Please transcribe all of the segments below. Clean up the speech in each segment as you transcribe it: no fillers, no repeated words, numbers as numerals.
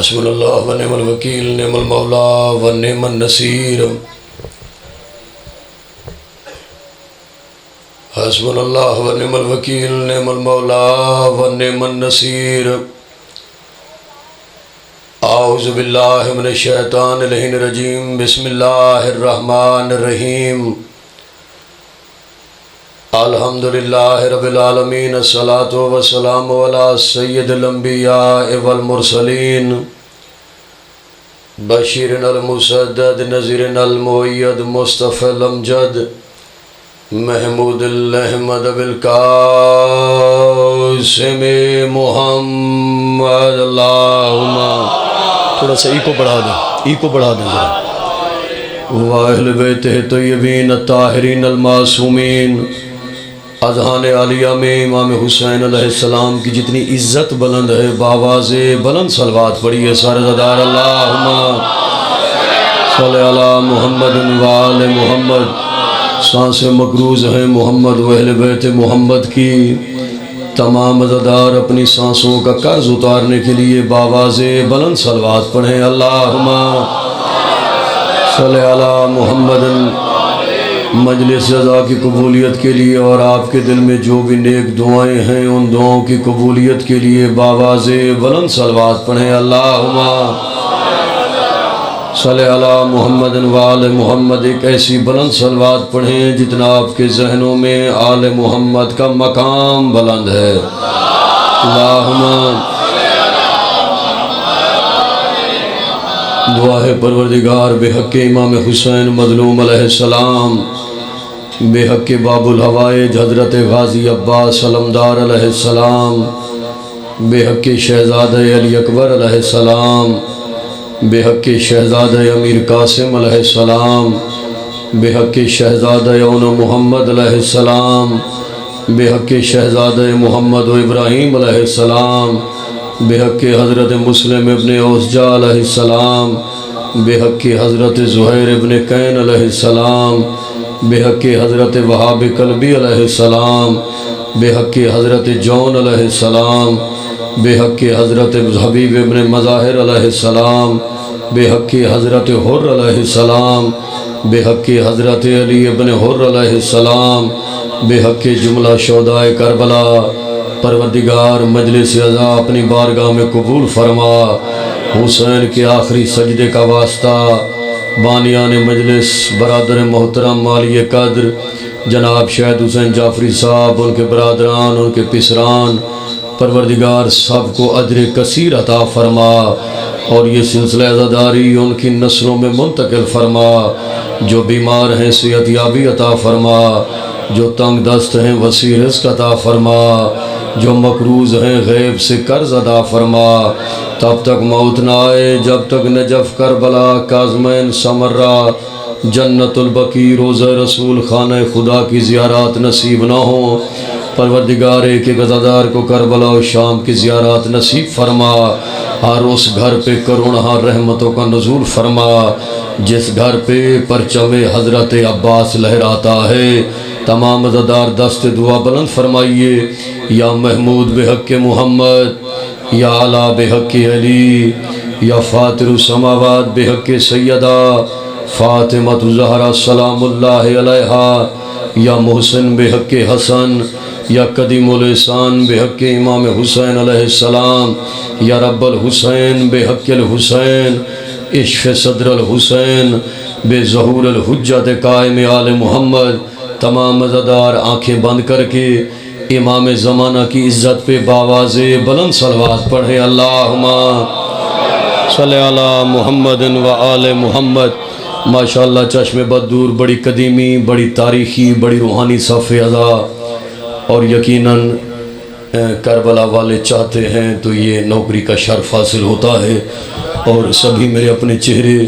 حسبنا اللہ و نعم الوکیل، نعم المولا و نعم النصیر۔ حسبنا اللہ و نعم الوکیل، نعم المولا و نعم النصیر۔ اعوذ باللہ من الشیطان اللعین الرجیم، بسم اللہ الرحمن الرحیم۔ الحمدللہ رب العالمین، الصلاة والسلام علی سید الانبیاء والمرسلین، بشیرنا المسدد نذیرنا المؤید، مصطفی الامجد، محمود الاحمد بالقاسم محمد۔ اللہم تھوڑا سا ایکو بڑھا دیں ذرا۔ واہل بیتہ طیبین الطاہرین المعصومین۔ اذہان عالیہ میں امام حسین علیہ السلام کی جتنی عزت بلند ہے، بآواز بلند صلوات پڑھیے سارے زدار۔ اللہم صلی علی محمد وآل محمد۔ سانسیں مقروض ہیں محمد و اہل بیت محمد کی۔ تمام عزادار اپنی سانسوں کا قرض اتارنے کے لیے بآواز بلند صلوات پڑھیں۔ اللہم صلی علی محمد۔ مجلس رضا کی قبولیت کے لیے اور آپ کے دل میں جو بھی نیک دعائیں ہیں ان دعاؤں کی قبولیت کے لیے بآواز بلند صلوات پڑھیں۔ اللہم صلی علی محمد وآل محمد۔ ایک ایسی بلند صلوات پڑھیں جتنا آپ کے ذہنوں میں آل محمد کا مقام بلند ہے۔ اللہم دعا ہے پروردگار بحق امام حسین مظلوم علیہ السلام، بحق باب الحوائج حضرت غازی عباس علمدار علیہ السلام، بحق شہزادہ علی اکبر علیہ السلام، بحق شہزادہ امیر قاسم علیہ السلام، بحق شہزادہ اون محمد علیہ السلام، بحق شہزادہ محمد و ابراہیم علیہ السلام، بحق حضرت مسلم ابن اوسجا علیہ السلام، بحق حضرت زہیر ابن قین علیہ السلام، بحق حضرت وہاب قلبی علیہ السلام، بحق حضرت جون علیہ السلام، بحق حضرت حبیب ابن مظاہر علیہ السلام، بحق حضرت حر علیہ السلام، بحق حضرت علی ابن حر علیہ السلام، بحق جملہ شہداء کربلا۔ پروردگار مجلس عزا اپنی بارگاہ میں قبول فرما۔ حسین کے آخری سجدے کا واسطہ بانیان مجلس برادر محترم مالی قدر جناب شہید حسین جعفری صاحب، ان کے برادران، ان کے پسران، پروردگار سب کو اجر کثیر عطا فرما اور یہ سلسلہ عزاداری ان کی نسلوں میں منتقل فرما۔ جو بیمار ہیں صحت یابی عطا فرما، جو تنگ دست ہیں وسیع رزق عطا فرما، جو مقروض ہیں غیب سے قرض ادا فرما۔ تب تک موت نہ آئے جب تک نجف کربلا کاظمین سمرہ جنت البقیع روضہ رسول خانہ خدا کی زیارات نصیب نہ ہوں۔ پروردگار ایک عزادار کو کربلا و شام کی زیارات نصیب فرما۔ ہر اس گھر پہ کروڑہا رحمتوں کا نزول فرما جس گھر پہ پرچم حضرت عباس لہراتا ہے۔ تمام عزادار دست دعا بلند فرمائیے۔ یا محمود بحق محمد، یا اعلیٰ بحق علی، یا فاطر السماوات بحق سیدہ فاطمۃ الزہرا سلام اللہ علیہا، یا محسن بحق حسن، یا قدیم الاحسان بحق امام حسین علیہ السلام، یا رب الحسین بحق الحسین، عشق صدر الحسین بے ظہور الحجت قائم آل محمد۔ تمام عزادار آنکھیں بند کر کے امام زمانہ کی عزت پہ بآواز بلند صلوات پڑھیں۔ اللہم صلی علی محمد و آل محمد۔ ماشاءاللہ چشم بددور بڑی قدیمی، بڑی تاریخی، بڑی روحانی صف عزا، اور یقیناً کربلا والے چاہتے ہیں تو یہ نوکری کا شرف حاصل ہوتا ہے۔ اور سبھی میرے اپنے چہرے،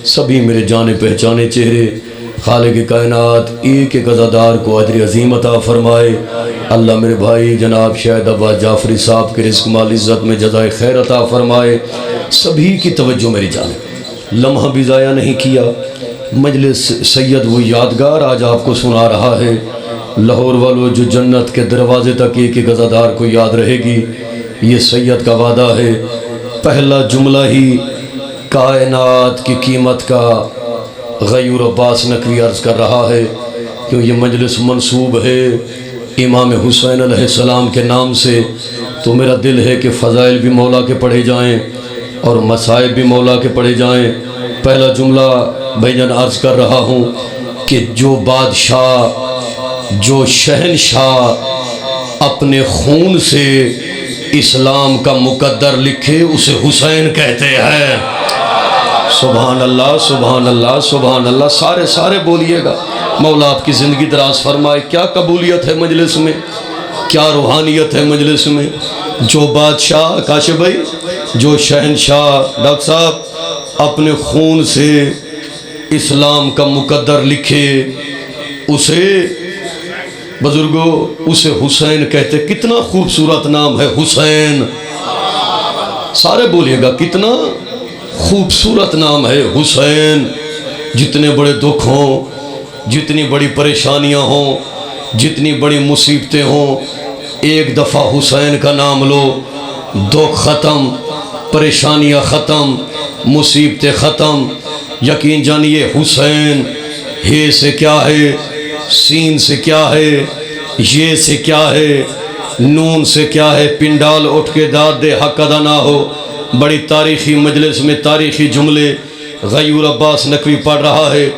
سبھی میرے جانے پہچانے چہرے، خالق کائنات ایک ایک عزادار کو اجر عظیم عطا فرمائے۔ اللہ میرے بھائی جناب شہید عباس جعفری صاحب کے رزق مال عزت میں جزائے خیر عطا فرمائے۔ سبھی کی توجہ میری جانب، لمحہ بھی ضائع نہیں کیا۔ مجلس سید وہ یادگار آج آپ کو سنا رہا ہے۔ لاہور والوں جو جنت کے دروازے تک ایک ایک عزادار کو یاد رہے گی، یہ سید کا وعدہ ہے۔ پہلا جملہ ہی کائنات کی قیمت کا غیور عباس نقوی عرض کر رہا ہے، کیوں یہ مجلس منسوب ہے امام حسین علیہ السلام کے نام سے، تو میرا دل ہے کہ فضائل بھی مولا کے پڑھے جائیں اور مصائب بھی مولا کے پڑھے جائیں۔ پہلا جملہ بھائی جان عرض کر رہا ہوں کہ جو بادشاہ، جو شہنشاہ اپنے خون سے اسلام کا مقدر لکھے اسے حسین کہتے ہیں۔ سبحان اللہ سبحان اللہ سبحان اللہ، سارے بولیے گا۔ مولا آپ کی زندگی دراز فرمائے۔ کیا قبولیت ہے مجلس میں، کیا روحانیت ہے مجلس میں۔ جو بادشاہ کاشف بھائی، جو شہنشاہ ڈاکٹر صاحب اپنے خون سے اسلام کا مقدر لکھے اسے بزرگوں اسے حسین کہتے۔ کتنا خوبصورت نام ہے حسین، سارے بولیے گا کتنا خوبصورت نام ہے حسین۔ جتنے بڑے دکھ ہوں، جتنی بڑی پریشانیاں ہوں، جتنی بڑی مصیبتیں ہوں، ایک دفعہ حسین کا نام لو، دکھ ختم، پریشانیاں ختم، مصیبتیں ختم۔ یقین جانیے حسین ہے سے کیا ہے، سین سے کیا ہے، یہ سے کیا ہے، نون سے کیا ہے۔ پنڈال اٹھ کے داد دے حق ادا نہ ہو۔ بڑی تاریخی مجلس میں تاریخی جملے غیور عباس نقوی پڑھ رہا ہے۔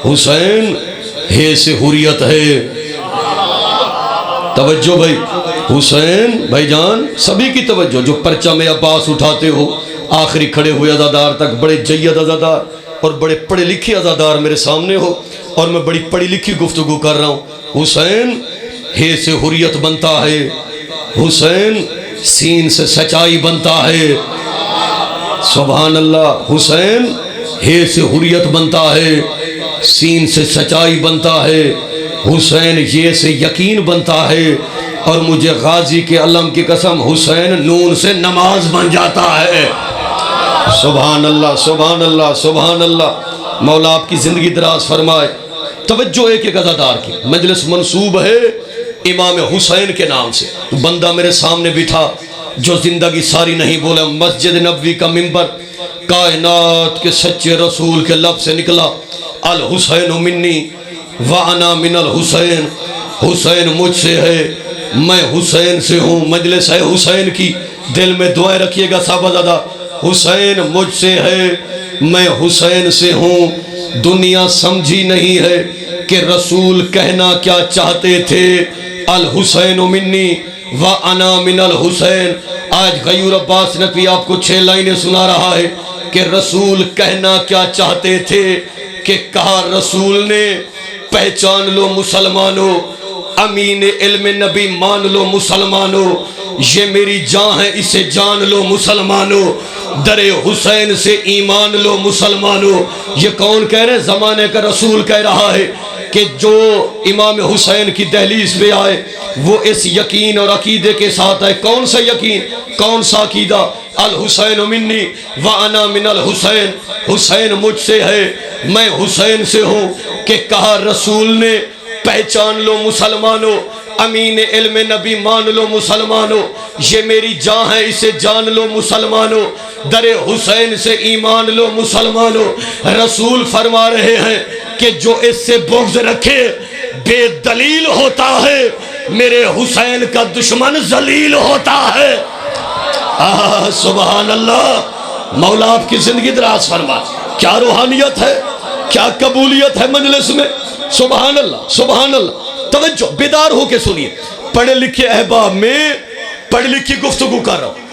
حسین ہے سے حریت ہے۔ توجہ بھائی، حسین بھائی جان سبھی کی توجہ، جو پرچم عباس اٹھاتے ہو آخری کھڑے ہوئے عزادار تک، بڑے جید عزادار اور بڑے پڑھے لکھے عزادار میرے سامنے ہو، اور میں بڑی پڑھی لکھی گفتگو کر رہا ہوں۔ حسین ہے سے حریت بنتا ہے، حسین سین سے سچائی بنتا ہے۔ سبحان اللہ۔ حسین ہے سے حریت بنتا ہے، سین سے سچائی بنتا ہے، حسین یہ سے یقین بنتا ہے، اور مجھے غازی کے علم کی قسم حسین نون سے نماز بن جاتا ہے۔ سبحان اللہ سبحان اللہ سبحان اللہ۔ مولا آپ کی زندگی دراز فرمائے۔ توجہ ایک ایک عزادار کی، مجلس منسوب ہے امام حسین کے نام سے۔ بندہ میرے سامنے بٹھا جو زندگی ساری نہیں بولا، مسجد نبوی کا منبر کائنات کے سچے رسول کے لب سے نکلا، الحسین منی وانا من الحسین، حسین مجھ سے ہے میں حسین سے ہوں۔ مجلس ہے حسین کی، دل میں دعائیں رکھیے گا صاحب زادہ۔ حسین مجھ سے ہے میں حسین سے ہوں۔ دنیا سمجھی نہیں ہے کہ رسول کہنا کیا چاہتے تھے، الحسین منی وانا من الحسین۔ آج غیور عباس نقوی آپ کو 6 لائنیں سنا رہا ہے کہ رسول کہنا کیا چاہتے تھے، کہ کہا رسول نے پہچان لو مسلمانوں، امین علم نبی مان لو مسلمانوں، یہ میری جان ہے اسے جان لو مسلمانوں، در حسین سے ایمان لو مسلمانوں۔ یہ کون کہہ رہے ہیں؟ زمانے کا رسول کہہ رہا ہے کہ جو امام حسین کی دہلیز پہ آئے وہ اس یقین اور عقیدے کے ساتھ آئے۔ کون سا یقین، کون سا عقیدہ؟ الحسین منی وانا من الحسین، حسین مجھ سے ہے میں حسین سے ہوں، کہ کہا رسول نے پہچان لو مسلمانوں، امین علم نبی مان لو مسلمانوں، یہ میری جان ہے اسے جان لو مسلمانوں، در حسین سے ایمان لو مسلمانوں۔ رسول فرما رہے ہیں کہ جو اس سے بغض رکھے بے دلیل ہوتا ہے، میرے حسین کا دشمن ذلیل ہوتا ہے۔ سبحان اللہ۔ مولا آپ کی زندگی دراز فرما۔ کیا روحانیت ہے، کیا قبولیت ہے مجلس میں۔ سبحان اللہ سبحان اللہ۔ توجہ بیدار ہو کے سنیے، پڑھے لکھے احباب میں پڑھ لکھی گفتگو کر رہا ہوں۔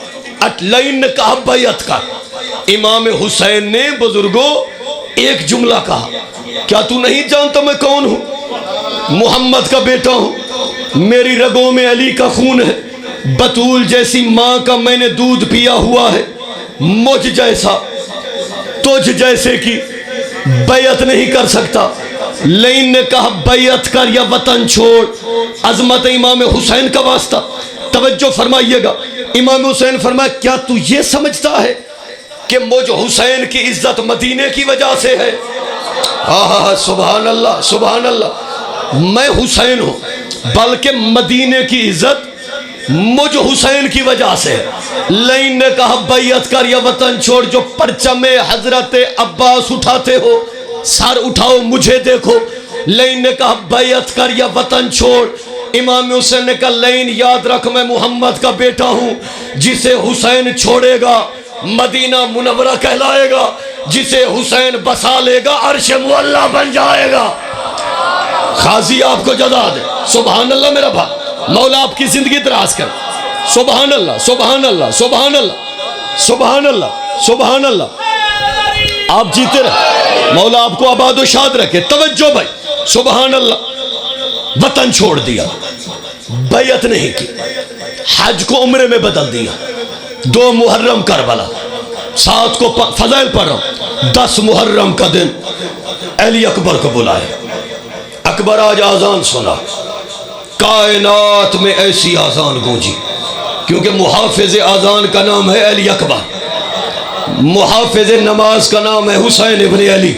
اٹلین نے کہا بیعت کا، امام حسین نے بزرگوں ایک جملہ کہا، کیا تو نہیں جانتا میں کون ہوں؟ محمد کا بیٹا ہوں، میری رگوں میں علی کا خون ہے، بطول جیسی ماں کا میں نے دودھ پیا ہوا ہے، مجھ جیسا تجھ جیسے کی بیعت نہیں کر سکتا۔ لین نے کہا بیعت کر یا وطن چھوڑ، عظمت امام حسین کا واسطہ۔ توجہ فرمائیے گا، امام حسین فرمایا کیا تو یہ سمجھتا ہے کہ مجھ حسین کی عزت مدینے کی وجہ سے ہے؟ سبحان اللہ سبحان اللہ۔ میں حسین ہوں، بلکہ مدینے کی عزت مجھ حسین کی وجہ سے لین نے کہا بیعت کر یا وطن چھوڑ، جو پرچم حضرت عباس اٹھاتے ہو سر اٹھاؤ مجھے دیکھو۔ لین نے کہا بیعت کر یا وطن چھوڑ، امام حسین نے کہا لین یاد رکھ میں محمد کا بیٹا ہوں، جسے حسین چھوڑے گا مدینہ منورہ کہلائے گا، جسے حسین بسا لے گا عرش معلیٰ بن جائے گا۔ غازی آپ کو جزا دے، سبحان اللہ میرا بھائی، مولا آپ کی زندگی دراز کر، سبحان اللہ سبحان اللہ سبحان اللہ سبحان اللہ سبحان اللہ، آپ جیتے رہے، مولا آپ کو آباد و شاد رکھے۔ توجہ بھائی، سبحان اللہ، وطن چھوڑ دیا، بیعت نہیں کی، حج کو عمرے میں بدل دیا، 2 محرم کربلا، 7 کو فضائل پڑھ رہا ہوں، 10 محرم کا دن علی اکبر کو بلائے، اکبر آج آذان سنا، کائنات میں ایسی آذان گونجی، کیونکہ محافظ آذان کا نام ہے علی اکبر، محافظ نماز کا نام ہے حسین ابن علی۔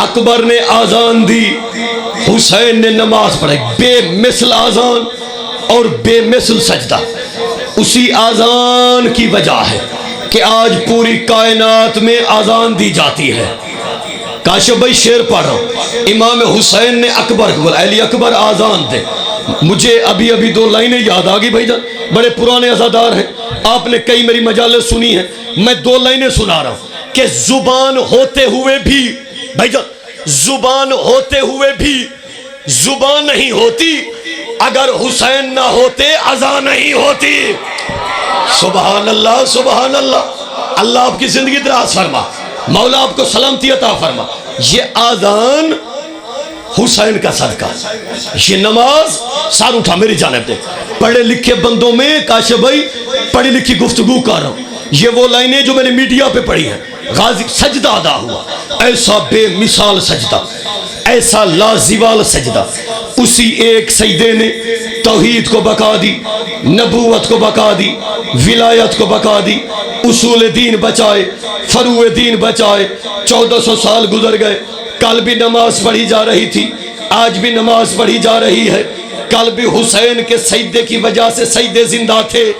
اکبر نے آذان دی، حسین نے نماز پڑھی، بے مثل آذان اور بے مثل سجدہ۔ اسی آذان کی وجہ ہے کہ آج پوری کائنات میں آذان دی جاتی ہے۔ کاشف بھائی شعر پڑھ رہا ہوں، امام حسین نے اکبر کو بولا علی اکبر آذان دے۔ مجھے ابھی 2 لائنیں یاد آگئی بھائی جان، بڑے پرانے عزادار ہیں، آپ نے کئی میری مجالس سنی ہیں، میں 2 لائنیں سنا رہا ہوں کہ زبان ہوتے ہوئے بھی، بھائی جان زبان ہوتے ہوئے بھی زبان نہیں ہوتی، اگر حسین نہ ہوتے اذان نہیں ہوتی۔ سبحان اللہ سبحان اللہ، اللہ آپ کی زندگی دراز فرما، مولا آپ کو سلامتی عطا فرما۔ یہ آذان حسین کا صدقہ، یہ نماز، سار اٹھا میری جانب دے، پڑھے لکھے بندوں میں کاشف بھائی پڑھی لکھی گفتگو کر رہا ہوں، یہ وہ لائنیں جو میں نے میڈیا پہ پڑھی ہیں۔ غازی سجدہ ادا ہوا، ایسا بے مثال سجدہ، ایسا لازوال سجدہ، اسی ایک سجدے نے توحید کو بقا دی، نبوت کو بقا دی، ولایت کو بقا دی، اصول دین بچائے، فروع دین بچائے۔ 1400 سال گزر گئے، کل بھی نماز پڑھی جا رہی تھی، آج بھی نماز پڑھی جا رہی ہے، کل بھی حسین کے سجدے کی وجہ سے سجدے زندہ تھے،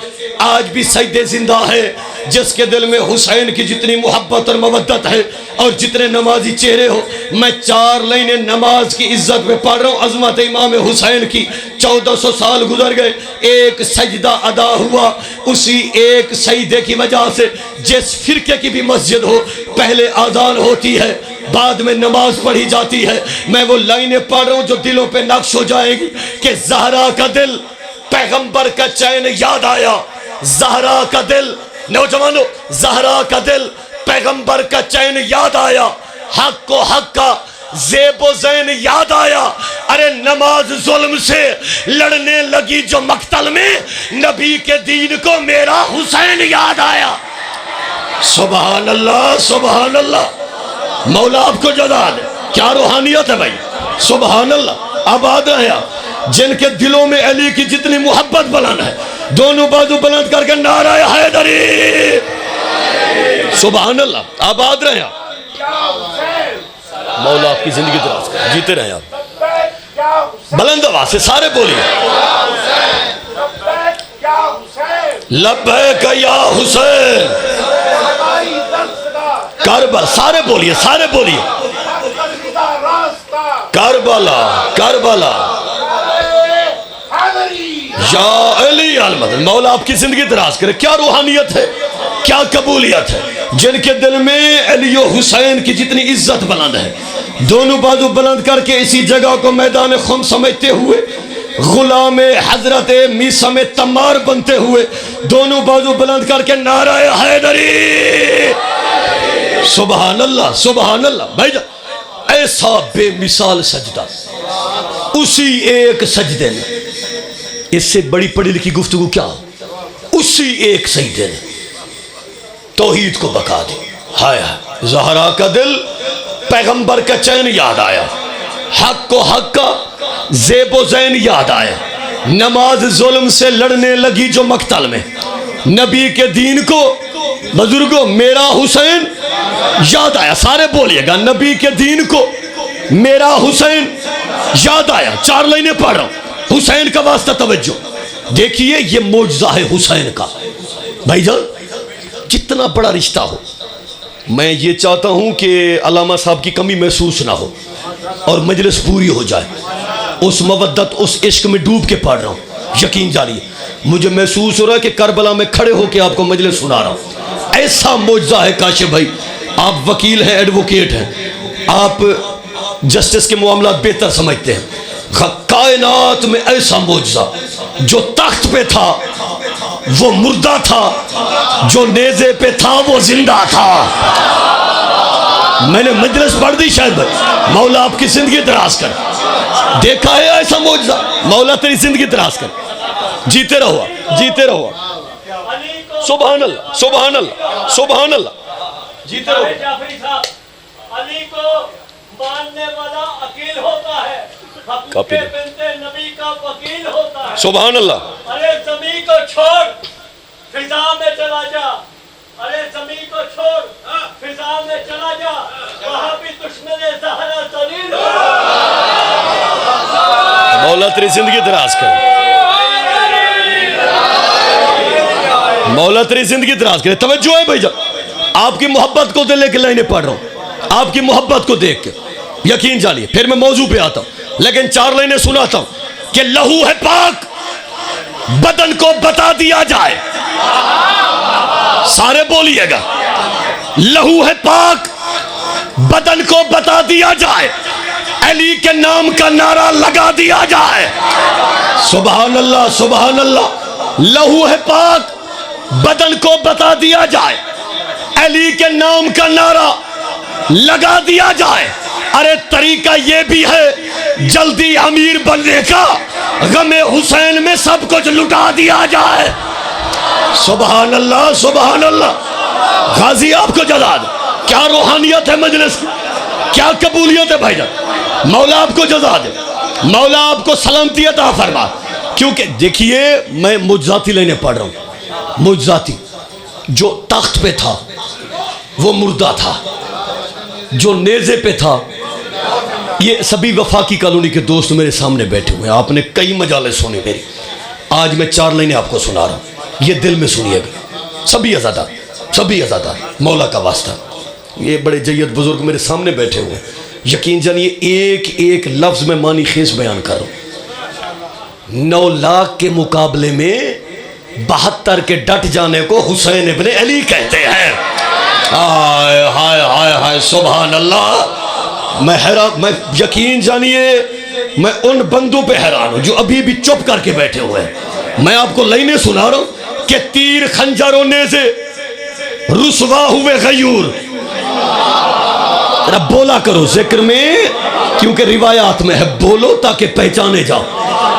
آج بھی سجدے زندہ ہے۔ جس کے دل میں حسین کی جتنی محبت اور مودت ہے اور جتنے نمازی چہرے ہو، میں 4 لائنیں نماز کی عزت میں پڑھ رہا ہوں، عظمت امام حسین کی۔ 1400 سال گزر گئے، ایک سجدہ ادا ہوا، اسی ایک سجدے کی وجہ سے جس فرقے کی بھی مسجد ہو، پہلے آذان ہوتی ہے بعد میں نماز پڑھی جاتی ہے۔ میں وہ لائنیں پڑھ رہا ہوں جو دلوں پہ نقش ہو جائے گی کہ زہرا کا دل پیغمبر کا چین یاد آیا، زہرا کا دل، نوجوانوں زہرا کا دل پیغمبر کا چین یاد آیا، حق کو حق کا زیب و زین یاد آیا۔ ارے نماز ظلم سے لڑنے لگی جو مقتل میں، نبی کے دین کو میرا حسین یاد آیا۔ سبحان اللہ سبحان اللہ، مولا آپ کو جزا دے، کیا روحانیت ہے بھائی، سبحان اللہ۔ آباد رہے آپ جن کے دلوں میں علی کی جتنی محبت بلند ہے، دونوں بازو بلند کر کے نعرہ حیدری، سبحان اللہ۔ آباد رہے آپ، مولا آپ کی زندگی دراز کرے، جیتے رہے آپ، بلند آواز سے سارے بولیے لبیک یا حسین کربلا، سارے بولیے سارے بولیے، کربلا کربلا یا علی المدد۔ مولا آپ کی زندگی دراز کرے، کیا روحانیت ہے، کیا قبولیت ہے، جن کے دل میں علی و حسین کی جتنی عزت بلند ہے، دونوں بازو بلند کر کے اسی جگہ کو میدان خم سمجھتے ہوئے، غلام حضرت میثم تمار بنتے ہوئے، دونوں بازو بلند کر کے نعرہ حیدری، سبحان اللہ سبحان اللہ۔ بھائی جان ایسا بے مثال سجدہ، اسی ایک سجدے نے، اس سے بڑی پڑھی لکھی گفتگو کیا ہو، اسی ایک سجدے نے توحید کو بقا دی۔ ہائے ہائے، زہرا کا دل پیغمبر کا چین یاد آیا، حق کو حق کا زیب و زین یاد آیا، نماز ظلم سے لڑنے لگی جو مقتل میں، نبی کے دین کو بزرگوں میرا حسین یاد آیا، سارے بولیے گا، نبی کے دین کو میرا حسین یاد آیا۔ 4 لائنیں پڑھ رہا ہوں، حسین کا واسطہ توجہ، دیکھیے یہ معجزہ ہے حسین کا بھائی جان، جتنا بڑا رشتہ ہو، میں یہ چاہتا ہوں کہ علامہ صاحب کی کمی محسوس نہ ہو اور مجلس پوری ہو جائے. اس مودت اس عشق میں ڈوب کے پڑھ رہا ہوں، یقین جانیے مجھے محسوس ہو رہا ہے کہ کربلا میں کھڑے ہو کے آپ کو مجلس سنا رہا ہوں. ایسا معجزہ ہے کاشف بھائی، آپ وکیل ہیں، ایڈوکیٹ ہیں، آپ جسٹس کے معاملات بہتر سمجھتے ہیں. کائنات میں ایسا معجزہ، جو تخت پہ تھا وہ مردہ تھا، جو نیزے پہ تھا وہ زندہ تھا. میں نے مجلس پڑھ دی شاید بھائی. مولا آپ کی زندگی دراز کر. دیکھا ہے ایسا معجزہ؟ مولا تیری زندگی دراز کر. جیتے رہو، جیتے رہو. سبحان اللہ، سبحان اللہ، سبحان اللہ. جیتے رہو. علی کو ماننے والا عقیل ہوتا ہے، حقوق بنت نبی کا وکیل ہوتا ہے. سبحان اللہ. ارے زمین کو چھوڑ فضا میں چلا جا، ارے زمین کو چھوڑ فضا میں چلا جا، وہاں بھی دشمن زہرا ذلیل ہو. مولا تیری زندگی دراز کر، مولا تیری زندگی دراز کرے. توجہ ہے بھائی جان، آپ کی محبت کو دے لے کے لائنیں پڑھ رہا ہوں، آپ کی محبت کو دیکھ کے یقین جانیے. پھر میں موضوع پہ آتا ہوں، لیکن 4 لائنیں سناتا ہوں کہ لہو ہے پاک بدن کو بتا دیا جائے. سارے بولیے گا، لہو ہے پاک بدن کو بتا دیا جائے، علی کے نام کا نعرہ لگا دیا جائے. سبحان اللہ، سبحان اللہ. لہو ہے پاک بدن کو بتا دیا جائے، علی کے نام کا نعرہ لگا دیا جائے. ارے طریقہ یہ بھی ہے جلدی امیر بننے کا، غم حسین میں سب کچھ لٹا دیا جائے. سبحان اللہ، سبحان اللہ. غازی آپ کو جزا دے. کیا روحانیت ہے مجلس کی، کیا قبولیت ہے بھائی جان. مولا آپ کو جزا دے، مولا آپ کو سلامتی عطا فرما. کیونکہ دیکھیے میں معجزاتی لائنیں پڑھ رہا ہوں. معجزاتی، جو تخت پہ تھا وہ مردہ تھا، جو نیزے پہ تھا. یہ سبھی وفاقی کالونی کے دوست میرے سامنے بیٹھے ہوئے ہیں، آپ نے کئی مجالس سنی میری. آج میں 4 لائنیں آپ کو سنا رہا ہوں، یہ دل میں سنیے گا. سبھی عزادار، سبھی عزادار، مولا کا واسطہ. یہ بڑے جید بزرگ میرے سامنے بیٹھے ہوئے ہیں، یقین جانیے ایک ایک لفظ میں معنی خیز بیان کر رہا ہوں. 9 لاکھ کے مقابلے میں 72 کے ڈٹ جانے کو حسین ابن علی کہتے ہیں. ہائے ہائے ہائے ہائے، سبحان اللہ. میں حیران، میں یقین جانیے میں ان بندوں پہ حیران ہوں جو ابھی بھی چپ کر کے بیٹھے ہوئے ہیں. میں آپ کو لائنیں سنا رہا ہوں کہ تیر خنجر و نیزے رسوا ہوئے غیور. رب بولا کرو ذکر میں، کیونکہ روایات میں ہے بولو تاکہ پہچانے جاؤ.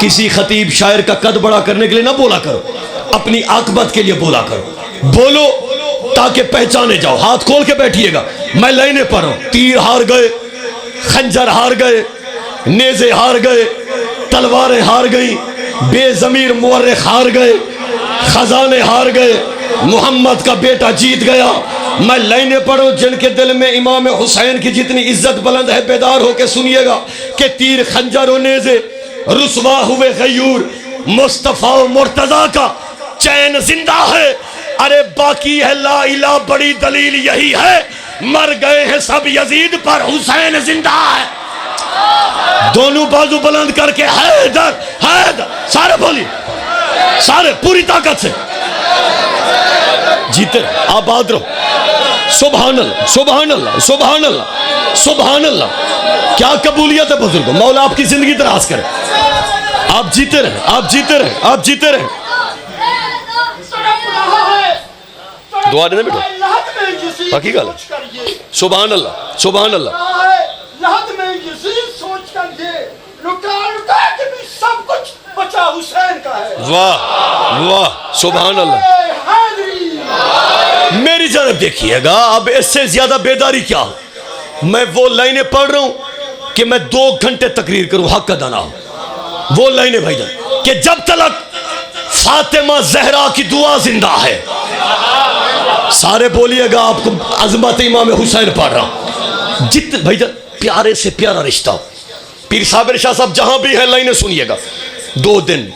کسی خطیب شاعر کا قد بڑا کرنے کے لیے نہ بولا کرو، اپنی عاقبت کے لیے بولا کرو. بولو تاکہ پہچانے جاؤ. ہاتھ کھول کے بیٹھیے گا. میں لائنیں پڑھ رہا ہوں. تیر ہار گئے، خنجر ہار گئے، نیزے ہار گئے، تلواریں ہار گئیں، بے ضمیر مورخ ہار گئے، خزانے ہار گئے، محمد کا بیٹا جیت گیا. میں لائنیں پڑھوں جن کے دل میں امام حسین کی جتنی عزت بلند ہے، بیدار ہو کے سنیے گا کہ تیر خنجر و نیزے رسوا ہوئے غیور، مصطفیٰ و مرتضیٰ کا چین زندہ ہے. ارے باقی ہے لا الہ، بڑی دلیل یہی ہے، مر گئے ہیں سب یزید پر حسین زندہ ہے. دونوں بازو بلند کر کے حیدر حیدر، سارے بولی، سارے پوری طاقت سے. جیتے آباد رہو. سبحان اللہ، سبحان اللہ، سبحان اللہ، سبحان اللہ. کیا قبولیت ہے بزرگوں. مولا آپ کی زندگی دراز کرے. آپ جیتے رہے، آپ جیتے رہے، آپ جیتے رہے. دعا دینے بیٹھو، باقی گال ہے. سبحان اللہ، سبحان اللہ. لحد میں یزید سوچ کر یہ لٹا لٹا کے بھی سب کچھ بچا حسین کا ہے. واہ واہ، سبحان اللہ. میری جانب دیکھیے گا، اب اس سے زیادہ بیداری کیا ہو. میں وہ لائنیں پڑھ رہا ہوں کہ میں 2 گھنٹے تقریر کروں، حق ادا نہ ہو. وہ لائنیں بھائی جان کہ جب تلک فاطمہ زہرا کی دعا زندہ ہے. سارے بولیے گا، آپ کو عظمت امام حسین پڑھ رہا ہوں. جتنے بھائی جان پیارے سے پیارا رشتہ، پیر صابر شاہ صاحب جہاں بھی ہیں لائنیں سنیے گا. 2 دن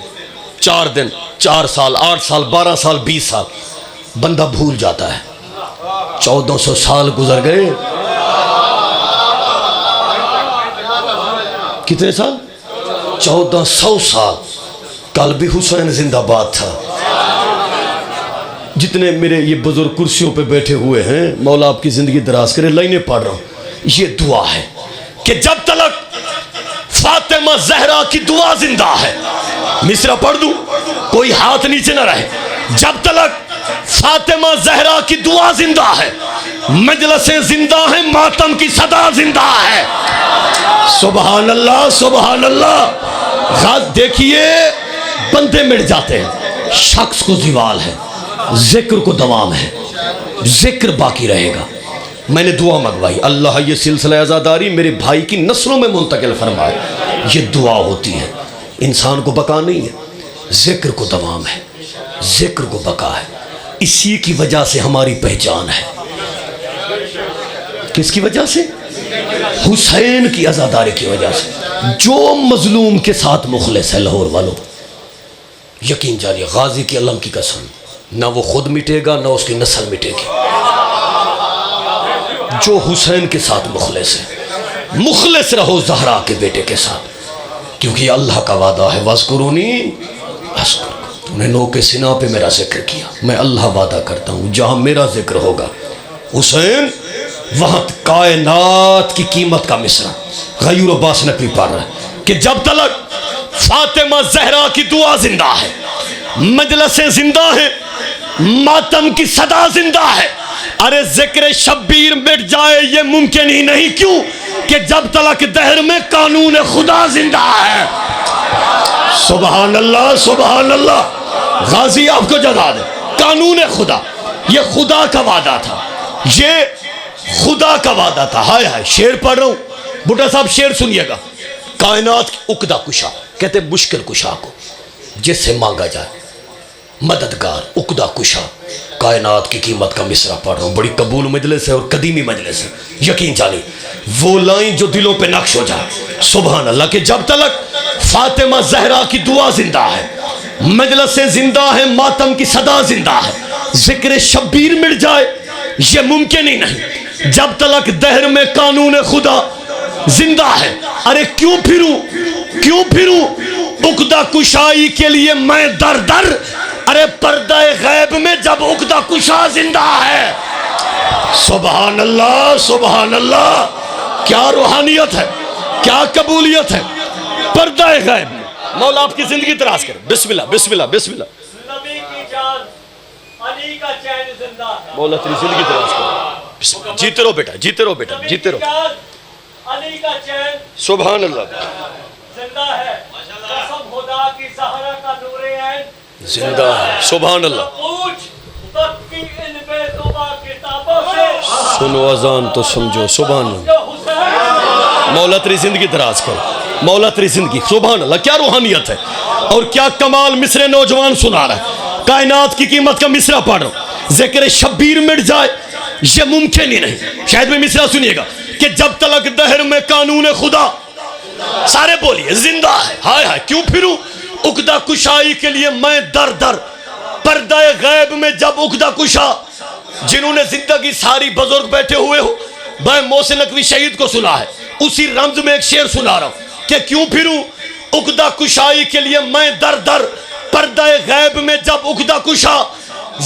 4 دن 4 سال 8 سال 12 سال 20 سال بندہ بھول جاتا ہے. 1400 سال گزر گئے. کتنے سال؟ 1400 سال. کل بھی حسین زندہ باد تھا. جتنے میرے یہ بزرگ کرسیوں پہ بیٹھے ہوئے ہیں مولا آپ کی زندگی دراز کرے. لائنیں پڑھ رہا ہوں. یہ دعا ہے کہ جب تلک فاطمہ زہرا کی دعا زندہ ہے. مصرع پڑھ دوں کوئی ہاتھ نیچے نہ رہے. جب تلک فاطمہ زہرا کی دعا زندہ ہے مجلسیں زندہ ہیں ماتم کی صدا زندہ ہے. سبحان اللہ سبحان اللہ. دیکھیے بندے مٹ جاتے ہیں شخص کو زوال ہے ذکر کو دوام ہے. ذکر باقی رہے گا. میں نے دعا منگوائی اللہ یہ سلسلہ عزاداری میرے بھائی کی نسلوں میں منتقل فرمائے. یہ دعا ہوتی ہے. انسان کو بقا نہیں ہے ذکر کو دوام ہے ذکر کو بقا ہے. اسی کی وجہ سے ہماری پہچان ہے. کس کی وجہ سے؟ حسین کی عزاداری کی وجہ سے. جو مظلوم کے ساتھ مخلص ہے لاہور والوں یقین جانیے غازی کی علم کی قسم نہ وہ خود مٹے گا نہ اس کی نسل مٹے گی. جو حسین کے ساتھ مخلص ہے مخلص رہو زہرا کے بیٹے کے ساتھ کیونکہ یہ اللہ کا وعدہ ہے. وَاذْكُرُونِي أَذْكُرْكُمْ. تو نے نو کے سنا پہ میرا ذکر کیا. میں اللہ وعدہ کرتا ہوں جہاں میرا ذکر ہوگا حسین وہاں کائنات کی قیمت کا مصرع غیور عباس نقوی پڑھ رہا ہے کہ جب تلک فاطمہ زہرا کی دعا زندہ ہے مجلسیں زندہ ہیں ماتم کی صدا زندہ ہے. ارے ذکر شبیر مٹ جائے یہ ممکن ہی نہیں. کیوں کہ جب تلک دہر میں قانون خدا زندہ ہے. سبحان اللہ سبحان اللہ. غازی آپ کو جگہ دے. قانون خدا یہ خدا کا وعدہ تھا. یہ خدا کا وعدہ تھا. ہائے ہائے شعر پڑھ رہا ہوں بڈھا صاحب شعر سنیے گا. کائنات کی عقدہ کشا کہتے مشکل کشا کو جس سے مانگا جائے مددگار. عقدہ کشا کائنات کی قیمت کا مصرع پڑھ رہا ہوں. بڑی قبول مجلس ہے اور قدیمی مجلس ہے. یقین جانی وہ لائن جو دلوں پہ نقش ہو جائے. سبحان اللہ. کہ جب تلک فاطمہ زہرا کی دعا زندہ ہے مجلسیں زندہ ہیں ماتم کی صدا زندہ ہے. ذکر شبیر مٹ جائے یہ ممکن ہی نہیں جب تلک دہر میں قانون خدا زندہ ہے. ارے کیوں پھروں عقدہ کشائی کے لیے میں در در. ارے پردہ غیب میں جب عقدہ کشا زندہ ہے. سبحان اللہ سبحان اللہ. کیا روحانیت ہے کیا قبولیت ہے پردہ غیب میں. مولا آپ کی زندگی دراز کرے. بسم اللہ بسم اللہ بسم اللہ. نبی کی جان علی کا چین زندہ ہے. مولا تیری زندگی دراز کرے. جیتے رہو بیٹا جیتے رہو بیٹا جیتے رہو. علی کا چین سبحان اللہ زندہ ہے. قسم خدا کی زہرا کا نور عین زندہ ہے. سبحان اللہ. پوچھ تب کی ان بے زباں کتابوں سے سنو اذان تو سمجھو. سبحان اللہ. جو حسین مولا تیری زندگی دراز کرے. مولا تیری زندگی. سبحان اللہ. کیا روحانیت ہے اور کیا کمال. مصرع نوجوان سنا رہا ہے کائنات کی قیمت کا مصرع پڑھ رہا ہوں. ذکر شبیر مٹ جائے یہ ممکن ہی نہیں. شاید میں مصرع سنیے گا کہ جب تلک دہر میں قانون خدا سارے بولیے زندہ ہے. ہائے ہائے کیوں پھروں عقدہ کشائی کے لیے میں در در. پردہ غیب میں جب عقدہ کشا. جنہوں نے زندگی ساری بزرگ بیٹھے ہوئے ہو میں محسن نقوی شہید کو سنا ہے اسی رمز میں ایک شعر سنا رہا ہوں کہ کیوں پھروں عقدہ کشائی کے لیے میں در در. پردہ غیب میں جب عقدہ کشا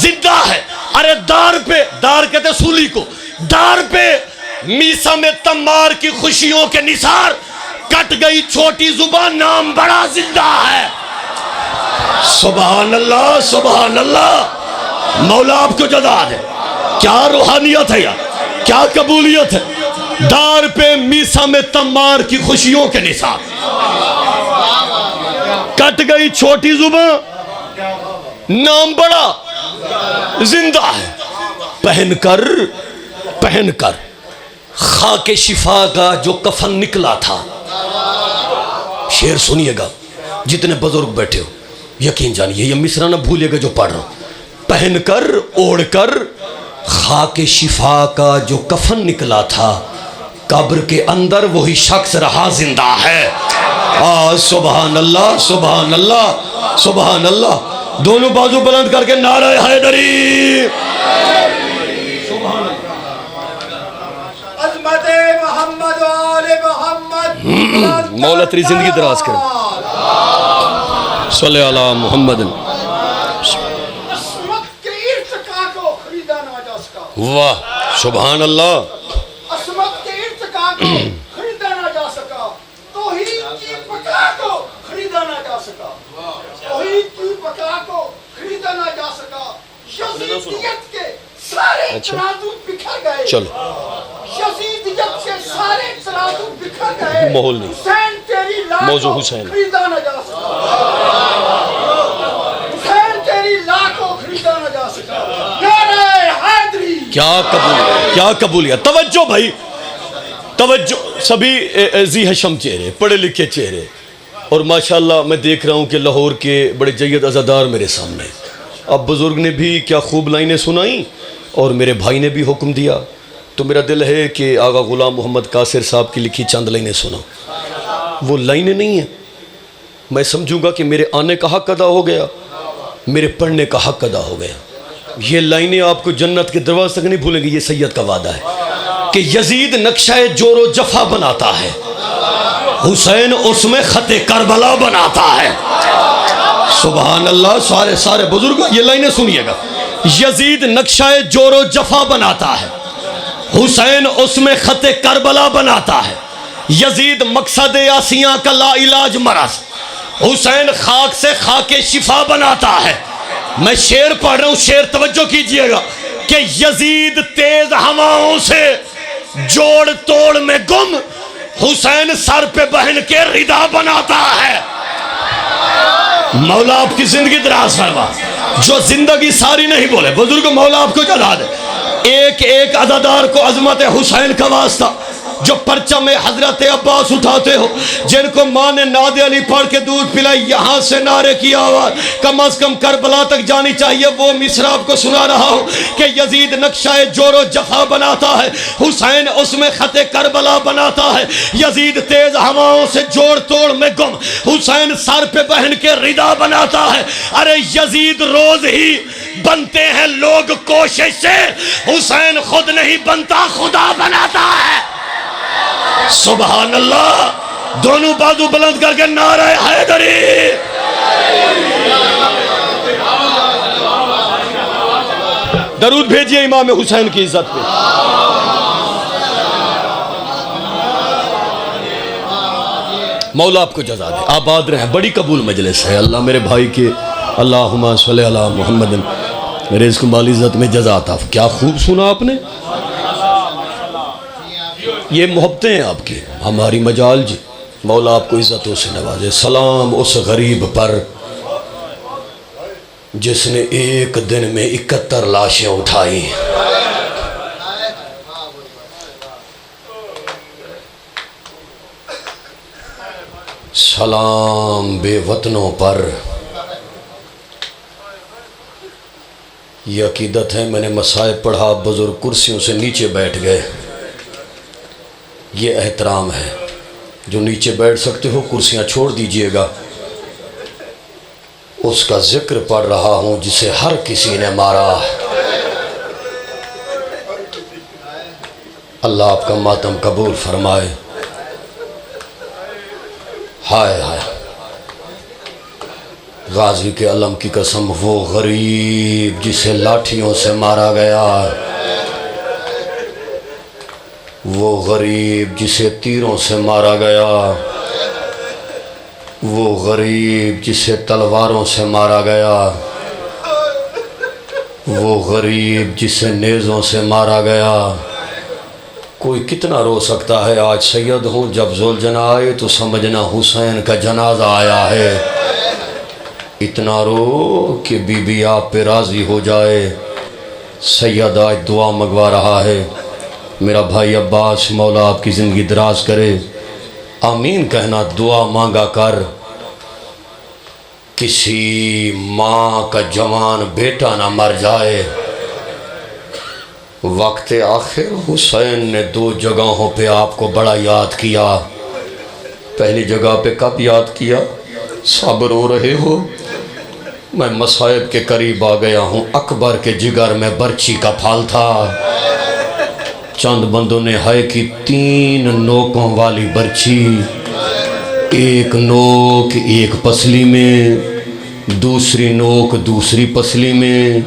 زندہ ہے. ارے دار پہ دار کہتے سولی کو دار پہ میسا میں تمار کی خوشیوں کے نثار. کٹ گئی چھوٹی زبان نام بڑا زندہ ہے. سبحان اللہ سبحان اللہ. مولا آپ کو جزا دے. کیا روحانیت ہے یار کیا قبولیت ہے. دار پہ میسا میں تمار کی خوشیوں کے نثار. کٹ گئی چھوٹی زبان نام بڑا زندہ ہے. پہن کر خاک شفا کا جو کفن نکلا تھا. شعر سنیے گا جتنے بزرگ بیٹھے ہو یقین جانیے یہ مصرع نہ بھولیے گا جو پڑھ رہا ہوں. پہن کر اوڑھ کر خاک شفا کا جو کفن نکلا تھا قبر کے اندر وہی شخص رہا زندہ ہے. سبحان اللہ سبحان اللہ سبحان اللہ، دونوں بازو بلند کر کے نعرہ حیدری، عظمت محمد و آل محمد، مولا تیری زندگی دراز کرے، صلی اللہ محمد۔ عصمت کے ارتقا کو خریدا نہ جا سکا، واہ سبحان اللہ، عصمت کے ارتقا کو خریدا نہ جا سکا، توحید کی بقا کو خریدا نہ جا سکا، توحید کی بقا کو خریدا نہ جا سکا، یزیدیت کے سارے ترازو بکھر گئے، چلو یزیدیت کے سارے ترازو بکھر گئے، ماحول نہیں، حسین تیری لا موضوع کو حسین، خریدا نہ جا سکا، حسین تیری لا کو خریدا نہ جا سکا، نعرہ حیدری، کیا قبولیت، کیا قبولیت، توجہ بھائی توجہ، سبھی ذی حشم چہرے، پڑھے لکھے چہرے، اور ماشاءاللہ میں دیکھ رہا ہوں کہ لاہور کے بڑے جید عزادار میرے سامنے، اب بزرگ نے بھی کیا خوب لائنیں سنائیں اور میرے بھائی نے بھی حکم دیا، تو میرا دل ہے کہ آغا غلام محمد قاصر صاحب کی لکھی چند لائنیں سنا، وہ لائنیں نہیں ہیں، میں سمجھوں گا کہ میرے آنے کا حق ادا ہو گیا، میرے پڑھنے کا حق ادا ہو گیا، یہ لائنیں آپ کو جنت کے دروازے تک نہیں بھولیں گے، یہ سید کا وعدہ ہے کہ یزید نقشہ جور و جفا بناتا ہے، حسین اس میں خط کربلا بناتا ہے، سبحان اللہ، سارے بزرگ یہ لائنیں سنیے گا، یزید نقشہ جور و جفا بناتا ہے، حسین اس میں خط کربلا بناتا ہے، یزید مقصد آسیاں کا لا علاج مرض، حسین خاک سے خاک شفا بناتا ہے۔ میں شعر پڑھ رہا ہوں، شعر توجہ کیجئے گا کہ یزید تیز ہواؤں سے جوڑ توڑ میں گم، حسین سر پہ بہن کے ردا بناتا ہے۔ مولا آپ کی زندگی دراز فرما، جو زندگی ساری نہیں بولے بزرگ، مولا آپ کو جلا دے، ایک ایک عزادار کو عظمت حسین کا واسطہ، جو پرچم حضرت عباس اٹھاتے ہو، جن کو ماں نے ناد علی پڑھ کے دودھ پلائی، یہاں سے نعرے کی آواز کم از کم کربلا تک جانی چاہیے، وہ مصرع آپ کو سنا رہا ہوں کہ یزید نقشہ جور و جفا بناتا ہے، حسین اس میں خط کربلا بناتا ہے، یزید تیز ہواؤں سے جوڑ توڑ میں گم، حسین سر پہ بہن کے ردا بناتا ہے۔ ارے یزید روز ہی بنتے ہیں لوگ کوشش سے، حسین خود نہیں بنتا، خدا بناتا ہے۔ سبحان اللہ، دونوں بازو بلند کر کے نعرہ حیدری، درود بھیجئے امام حسین کی عزت پہ۔ مولا آپ کو جزا دے، آباد رہیں، بڑی قبول مجلس ہے، اللہ میرے بھائی کے اللہم صلی علی محمد، میرے اس کو مالی عزت میں جزا عطا۔ کیا خوب سنا آپ نے، یہ محبتیں ہیں آپ کی، ہماری مجال جی، مولا آپ کو عزتوں سے نوازے۔ سلام اس غریب پر جس نے ایک دن میں 71 لاشیں اٹھائی، سلام بے وطنوں پر، یہ عقیدت ہے، میں نے مصائب پڑھا، بزرگ کرسیوں سے نیچے بیٹھ گئے، یہ احترام ہے، جو نیچے بیٹھ سکتے ہو کرسیاں چھوڑ دیجئے گا۔ اس کا ذکر پڑھ رہا ہوں جسے ہر کسی نے مارا، اللہ آپ کا ماتم قبول فرمائے۔ ہائے ہائے، غازی کے علم کی قسم، وہ غریب جسے لاٹھیوں سے مارا گیا، وہ غریب جسے تیروں سے مارا گیا، وہ غریب جسے تلواروں سے مارا گیا، وہ غریب جسے نیزوں سے مارا گیا۔ کوئی کتنا رو سکتا ہے، آج سید ہوں، جب ذوالجناح آئے تو سمجھنا حسین کا جنازہ آیا ہے۔ اتنا رو کہ بی بی آپ پہ راضی ہو جائے۔ سید آج دعا منگوا رہا ہے، میرا بھائی عباس، مولا آپ کی زندگی دراز کرے، آمین کہنا، دعا مانگا کر، کسی ماں کا جوان بیٹا نہ مر جائے۔ وقت آخر حسین نے 2 جگہوں پہ آپ کو بڑا یاد کیا، پہلی جگہ پہ کب یاد کیا؟ صبر ہو رہے ہو؟ میں مصائب کے قریب آ گیا ہوں۔ اکبر کے جگر میں برچی کا پھال تھا۔ چند بندوں نے ہائے کی 3 نوکوں والی برچی، ایک نوک ایک پسلی میں، دوسری نوک دوسری پسلی میں،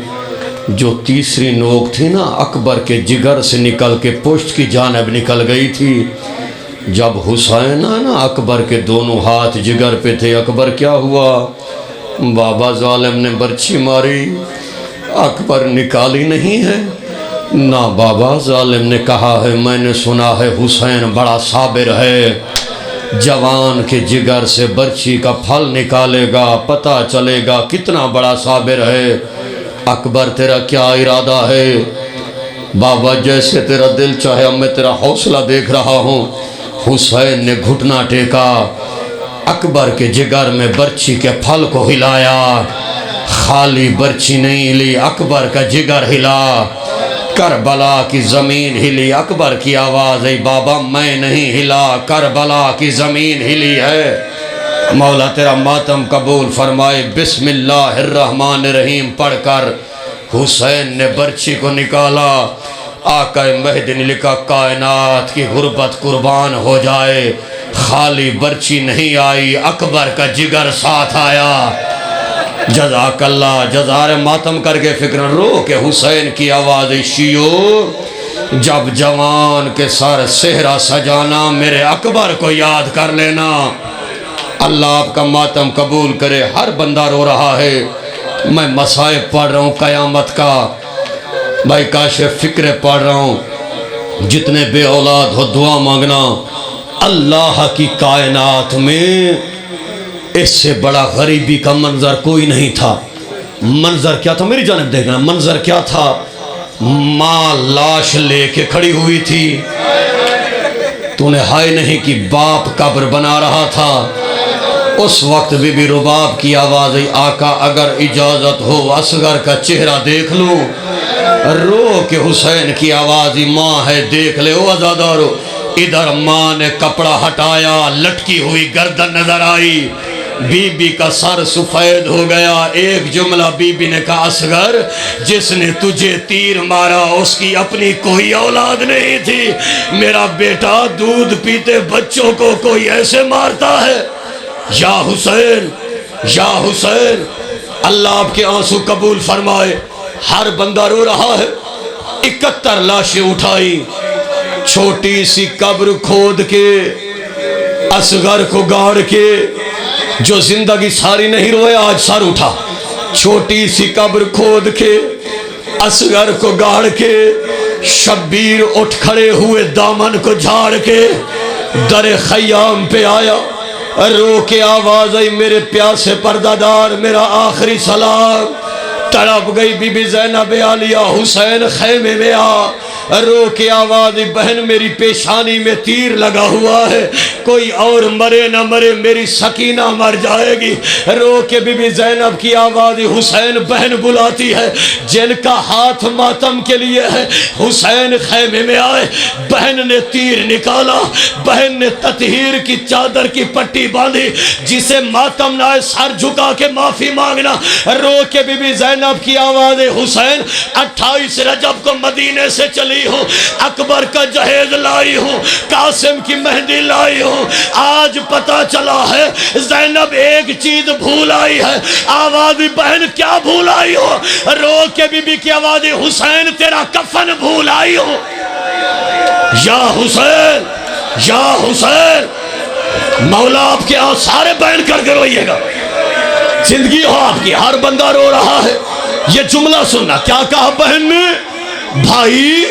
جو تیسری نوک تھی نا اکبر کے جگر سے نکل کے پشت کی جانب نکل گئی تھی۔ جب حسین نا اکبر کے دونوں ہاتھ جگر پہ تھے، اکبر کیا ہوا؟ بابا ظالم نے برچی ماری، اکبر نکالی نہیں ہے؟ نہ بابا، ظالم نے کہا ہے میں نے سنا ہے حسین بڑا صابر ہے، جوان کے جگر سے برچی کا پھل نکالے گا، پتہ چلے گا کتنا بڑا صابر ہے۔ اکبر تیرا کیا ارادہ ہے؟ بابا جیسے تیرا دل چاہے، اب میں تیرا حوصلہ دیکھ رہا ہوں۔ حسین نے گھٹنا ٹیکا، اکبر کے جگر میں برچی کے پھل کو ہلایا۔ خالی برچی نہیں ہلی، اکبر کا جگر ہلا، کربلا کی زمین ہلی۔ اکبر کی آواز ہے، بابا میں نہیں ہلا، کربلا کی زمین ہلی ہے۔ مولا تیرا ماتم قبول فرمائے۔ بسم اللہ الرحمن الرحیم پڑھ کر حسین نے برچی کو نکالا۔ آقا مہدی نے لکھا کائنات کی غربت قربان ہو جائے، خالی برچی نہیں آئی، اکبر کا جگر ساتھ آیا۔ جزاک اللہ، جزار ماتم کر کے فکر رو کہ حسین کی آواز شیو، جب جوان کے سر صحرا سجانا، میرے اکبر کو یاد کر لینا۔ اللہ آپ کا ماتم قبول کرے۔ ہر بندہ رو رہا ہے، میں مصائب پڑھ رہا ہوں قیامت کا، بھائی کاشف فکر پڑھ رہا ہوں۔ جتنے بے اولاد ہو دعا مانگنا۔ اللہ کی کائنات میں اس سے بڑا غریبی کا منظر کوئی نہیں تھا۔ منظر کیا تھا؟ میری جانب دیکھنا، منظر کیا تھا؟ ماں لاش لے کے کھڑی ہوئی تھی، تو نے ہائے نہیں کہ باپ قبر بنا رہا تھا۔ اس وقت بی بی رباب کی آواز ہے، آقا اگر اجازت ہو اصغر کا چہرہ دیکھ لوں۔ رو کے حسین کی آواز، ماں ہے دیکھ لے او عزادارو۔ ادھر ماں نے کپڑا ہٹایا، لٹکی ہوئی گردن نظر آئی، بی بی کا سر سفید ہو گیا۔ ایک جملہ بی بی نے کہا، اصغر جس نے تجھے تیر مارا اس کی اپنی کوئی اولاد نہیں تھی، میرا بیٹا دودھ پیتے بچوں کو کوئی ایسے مارتا ہے؟ یا حسین، یا حسین، اللہ آپ کے آنسو قبول فرمائے۔ ہر بندہ رو رہا ہے۔ 71 لاشیں اٹھائی، چھوٹی سی قبر کھود کے اصغر کو گاڑ کے، جو زندگی ساری نہیں روئے آج سر اٹھا۔ چھوٹی سی قبر کھود کے اصغر کو گاڑ کے، شبیر اٹھ کھڑے ہوئے دامن کو جھاڑ کے در خیام پہ آیا۔ رو کے آواز آئی، میرے پیاسے پردہ دار میرا آخری سلام۔ تڑپ گئی بی بی زینب عالیہ، حسین خیمے میں آ۔ رو کے آواز، بہن میری پیشانی میں تیر لگا ہوا ہے، کوئی اور مرے نہ مرے میری سکینہ مر جائے گی۔ رو کے بی بی زینب کی آواز، حسین بہن بلاتی ہے، جن کا ہاتھ ماتم کے لیے ہے۔ حسین خیمے میں آئے، بہن نے تیر نکالا، بہن نے تطہیر کی چادر کی پٹی باندھی، جسے ماتم نہ آئے سر جھکا کے معافی مانگنا۔ رو کے بی بی زینب کی آواز، حسین 28 رجب کو مدینے سے چلی ہوں، اکبر کا جہیز لائی ہوں، قاسم کی مہندی لائی ہوں، آج پتا چلا ہے زینب ایک چیز بھول آئی ہے۔ آواز، بہن کیا بھول آئی ہو؟ رو کے بی بی کی آواز، حسین تیرا کفن بھول آئی ہو۔ یا حسین، یا حسین، مولا آپ کے آنسو سارے بیان کر کے روئیے گا، زندگی ہو آپ کی۔ ہر بندہ رو رہا ہے۔ یہ جملہ سننا، کیا کہا بہن نے؟ بھائی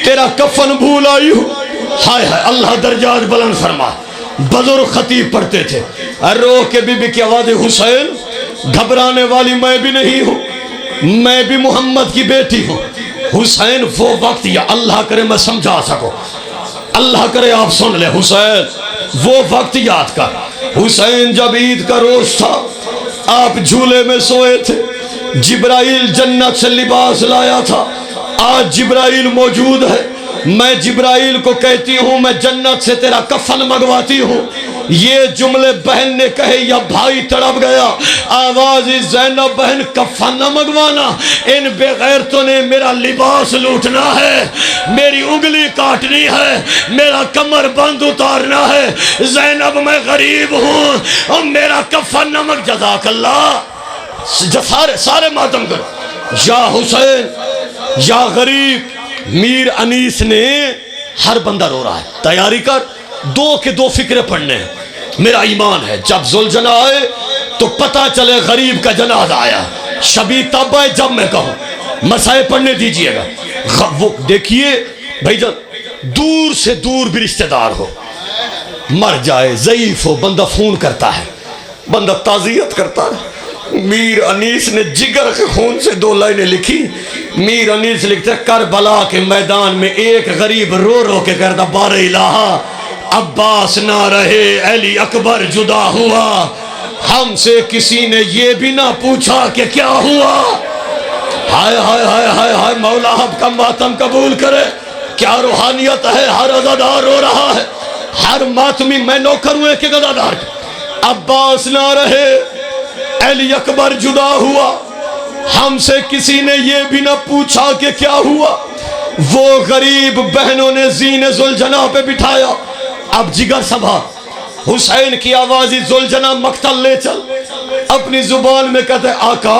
تیرا کفن بھول آئی ہوں۔ ہائے ہائے، اللہ درجات بلند فرما۔ بزرگ خطیب پڑھتے تھے، رو کے بی بی کی آواز، حسین گھبرانے والی میں بھی نہیں ہوں، میں بھی محمد کی بیٹی ہوں۔ حسین وہ وقت، یا اللہ کرے میں سمجھا سکو، اللہ کرے آپ سن لے، حسین وہ وقت یاد کر۔ حسین جب عید کا روز تھا، آپ جھولے میں سوئے تھے، جبرائیل جنت سے لباس لایا تھا۔ آج جبرائیل موجود ہے، میں جبرائیل کو کہتی ہوں میں جنت سے تیرا کفن منگواتی ہوں۔ یہ جملے بہن نے کہے یا بھائی تڑپ گیا. آواز زینب بہن کفن نہ منگوانا, ان بے غیرتوں نے میرا لباس لوٹنا ہے, میری انگلی کاٹنی ہے, میرا کمر بند اتارنا ہے. زینب میں غریب ہوں اور میرا کفن نہ منگ. جزاک اللہ. سارے ماتم کرو. یا حسین یا غریب. میر انیس نے, ہر بندہ رو رہا ہے, تیاری کر, 2 کے 2 فکرے پڑھنے ہیں. میرا ایمان ہے جب ذوالجناح آئے تو پتہ چلے غریب کا جنازہ آیا. شبی تب آئے جب میں کہوں. مسائل پڑھنے دیجئے گا. وہ دیکھیے بھائی جان, دور سے دور بھی رشتہ دار ہو, مر جائے, ضعیف ہو, بندہ فون کرتا ہے, بندہ تعزیت کرتا ہے. میر انیس نے جگر کے خون سے 2 لائنیں لکھی. میر انیس لکھتے ہیں کربلا کے میدان میں ایک غریب رو رو کے کہتا بار الہ عباس نہ رہے, علی اکبر جدا ہوا, ہم سے کسی نے یہ بھی نہ پوچھا کہ کیا ہوا. ہائے ہائے ہائے ہائے ہائے, مولا آپ کا ماتم قبول کرے. کیا روحانیت ہے, ہر عزادار رو رہا ہے, ہر ماتمی. میں نوکر ہوں ایک عزادار کا. عباس نہ رہے, علی اکبر جدا ہوا, ہم سے کسی نے یہ بھی نہ پوچھا کہ کیا ہوا. وہ غریب بہنوں نے زین ذوالجناح پہ بٹھایا. اب جگر سبھا, حسین کی آوازی ذوالجناح مقتل لے چل. اپنی زبان میں کہتے آقا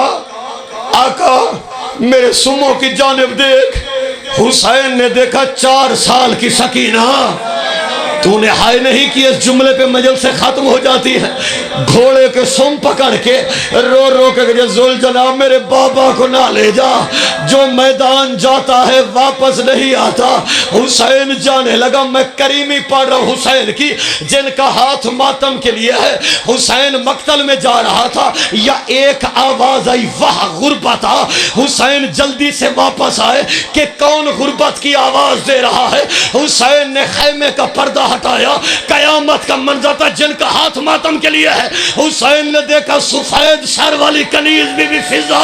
آقا میرے سموں کی جانب دیکھ. حسین نے دیکھا 4 سال کی سکینہ. تو نے ہائے نہیں کی, اس جملے پہ مجلس سے ختم ہو جاتی ہے. گھوڑے کے سم پکڑ کے رو رو کے ذوالجناح میرے بابا کو نہ لے جا, جو میدان جاتا ہے واپس نہیں آتا. حسین جانے لگا. میں کریمی پڑھ رہا ہوں حسین کی, جن کا ہاتھ ماتم کے لیے ہے. حسین مقتل میں جا رہا تھا, یا ایک آواز آئی وہ غربت. حسین جلدی سے واپس آئے کہ کون غربت کی آواز دے رہا ہے. حسین نے خیمے کا پردہ ہٹایا. قیامت کا منظر تھا, جن کا ہاتھ ماتم کے لیے ہے. حسین نے دیکھا سفید سر والی کنیز بی بی فضا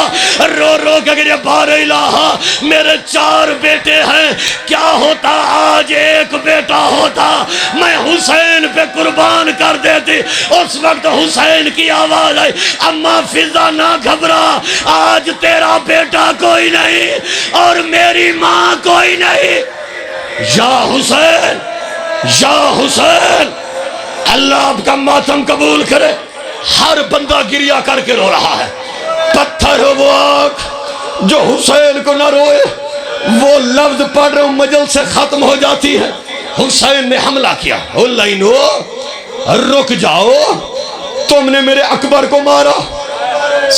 رو رو کے کہ بار الہ میرے 4 بیٹے ہیں, کیا ہوتا آج ایک بیٹا ہوتا, میں حسین پہ قربان کر دیتی. اس وقت حسین کی آواز آئی اماں فضا نہ گھبرا, آج تیرا بیٹا کوئی نہیں اور میری ماں کوئی نہیں. یا حسین یا حسین, اللہ آپ کا ماتم قبول کرے. ہر بندہ گریہ کر کے رو رہا ہے. پتھر ہو وہ آنکھ جو حسین کو نہ روئے. وہ لفظ پڑھ رہے ہوں مجلس سے ختم ہو جاتی ہے. حسین نے حملہ کیا. اللہینو رک جاؤ, تم نے میرے اکبر کو مارا,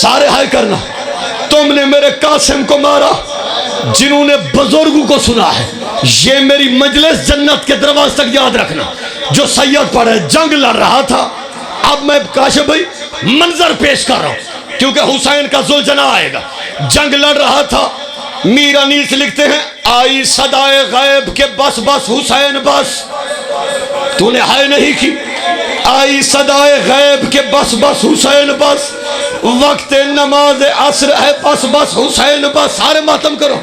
سارے ہائے کرنا. تم نے میرے قاسم کو مارا. جنہوں نے بزرگوں کو سنا ہے, یہ میری مجلس جنت کے دروازے تک یاد رکھنا. جو سید پڑھے جنگ لڑ رہا تھا. اب میں کاشف بھائی منظر پیش کر رہا ہوں کیونکہ حسین کا ذوالجناح آئے گا. جنگ لڑ رہا تھا. میر انیس لکھتے ہیں آئی صدائے غیب کے بس بس حسین بس. تو نے ہائے نہیں کی. آئی صدائے غیب کے بس بس حسین بس. وقت نماز عصر ہے بس بس حسین بس. سارے ماتم کرو.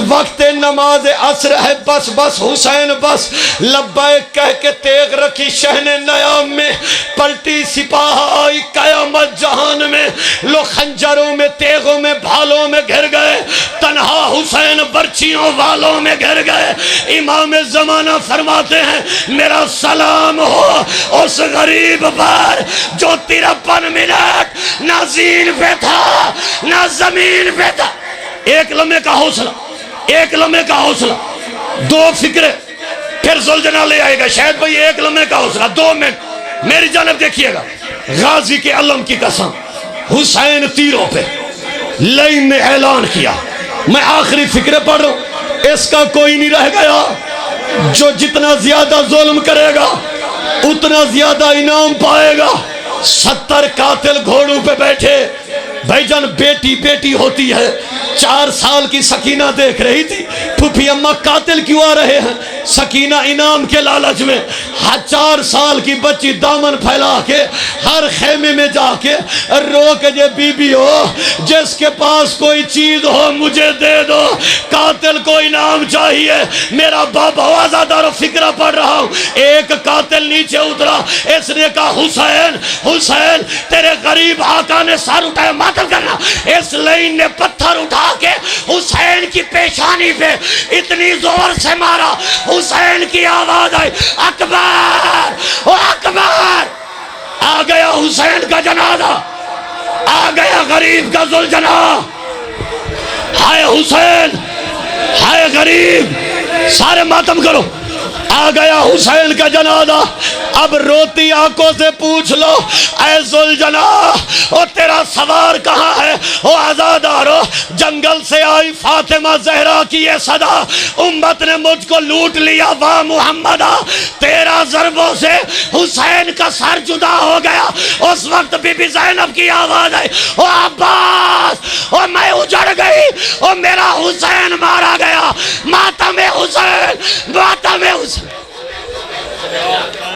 وقت نماز عصر ہے بس بس حسین بس. لبیک کہہ کے تیغ رکھی شہن نیام میں, پلٹی سپاہ آئی قیامت جہان میں. لوگ خنجروں میں, تیغوں میں, بھالوں میں گھر گئے. تنہا حسین برچیوں والوں میں گھر گئے. امام زمانہ فرماتے ہیں میرا سلام ہو اس غریب پر جو 53 منٹ نہ زین پہ تھا نہ زمین پہ تھا. ایک لمحے کا حوصلہ, ایک لمحے کا حوصلہ, 2 فکرے, پھر ذوالجناح لے آئے گا. شاید بھئی ایک لمحے کا حوصلہ, 2 منٹ میری جانب دیکھیے گا. غازی کے علم کی قسم, حسین تیروں پہ لائن نے اعلان کیا. میں آخری فکرے پڑھ رہا ہوں. اس کا کوئی نہیں رہ گیا. جو جتنا زیادہ ظلم کرے گا اتنا زیادہ انعام پائے گا. 70 قاتل گھوڑوں پہ بیٹھے. بھائی جان بیٹی بیٹی ہوتی ہے. 4 سال کی سکینہ دیکھ رہی تھی, پھوپھی اماں قاتل کیوں آ رہے ہیں؟ سکینہ انعام کے لالچ میں 4 سال کی بچی دامن پھیلا کے ہر خیمے میں جا کے رو کے جے بی بی ہو جس کے پاس کوئی چیز ہو مجھے دے دو، قاتل کو انعام چاہیے، میرا باپ آوازادار و فکرہ پڑھ رہا ہوں۔ ایک قاتل نیچے اترا، اس نے کہا حسین حسین تیرے غریب آقا نے سر اٹھایا ماتم کرنا۔ اس لائن نے پتھر اٹھا کے حسین کی پیشانی پہ اتنی زور سے مارا، حسین کی آواز آئی اکبر او اکبر۔ آ گیا حسین کا جنازہ، آ گیا غریب کا ذوالجناح، ہائے حسین ہائے غریب، سارے ماتم کرو۔ آ گیا حسین کا جنازہ، اب روتی آنکھوں سے پوچھ لو اے ذوالجناح او تیرا سوار کہاں ہے؟ او عزادارو جنگل سے آئی فاطمہ زہرا کی یہ صدا، امت نے مجھ کو لوٹ لیا واہ محمدہ، تیرا ضربوں سے حسین کا سر جدا ہو گیا۔ اس وقت بی بی زینب کی آواز آئی او عباس او میں اجڑ گئی، او میرا حسین مارا گیا، ماتم حسین ماتم حسین۔